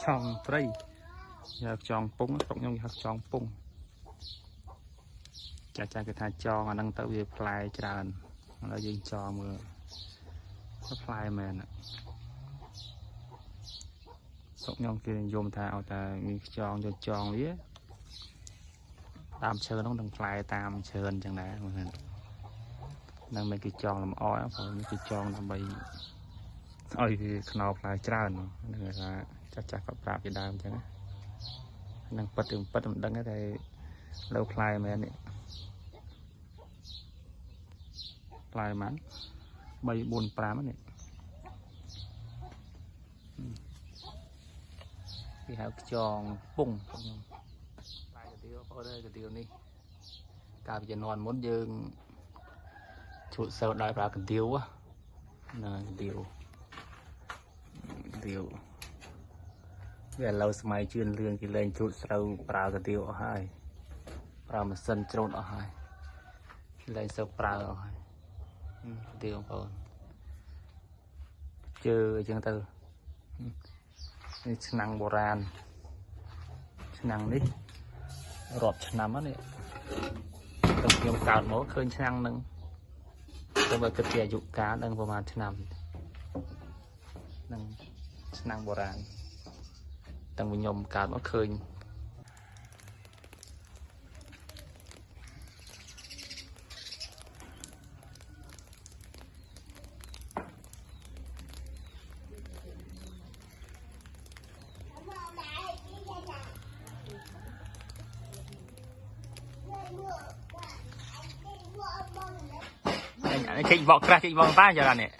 chong prey giờ chong pung cộng nhau hạt chong pung cha cha cái thai chong anh đang tới việc fly tràn là gì cho mưa fly mền cộng nhau kia dùng thảo ta chong cho chong lía tam chơi nó đang fly tam chơi chẳng lẽ năng mấy cái chong làm ói phải mấy cái chong làm bay ơi thì knop lại tràn người là chắc chắc có bạc cái đam chẳng năng bắt được đăng cái đây lâu fly mà này fly mắn bay buồn pram này thì hãy chong bung lại cái điều ở đây cái điều này cả bây giờ non muốn dương chuột sâu đại vào cái điều á là điều về lâu mai chuyên lương thì lên chuột sâu vào cái điều hai vào mà sân trốn ở hai lên sâu vào hai điều còn chơi chân từ năng bồ ran năng đi rọt nằm á này tập nhôm cào nó khơi năng nâng tôi vừa kịp giờ dụ cá đang vào màn nằm năng bồ ran tăng nhôm cào nó khơi kịch vọng ta giờ là này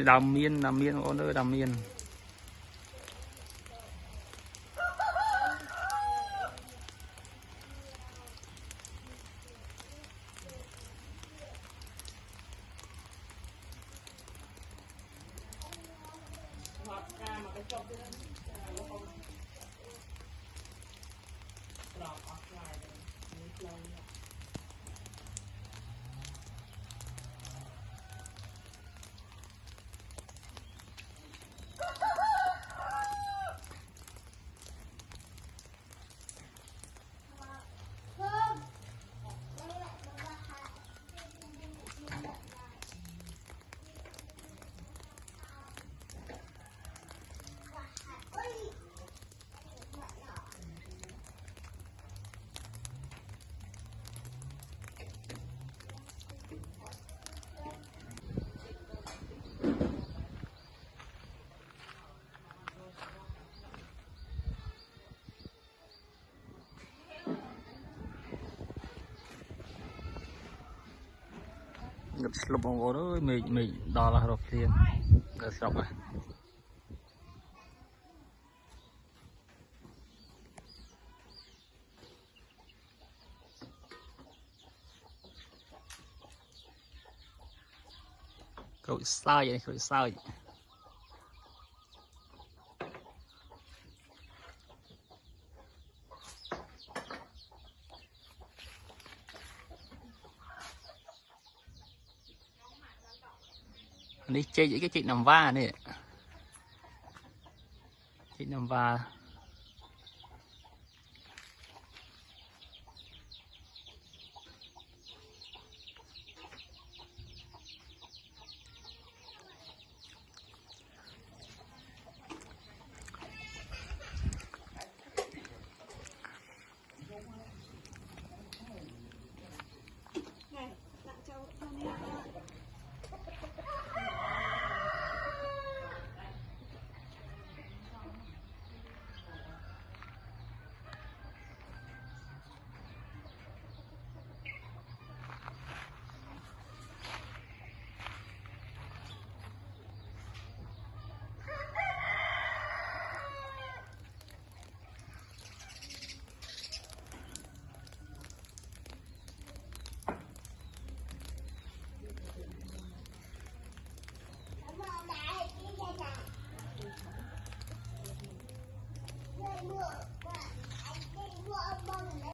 đầm miên ôn ơi đầm miên lục bông gỗ đó mình đo là đầu tiên để xong rồi cậu sai vậy cậu sai នេះចេកអីគេចេកណាំវ៉ានេះចេកណាំវ៉ា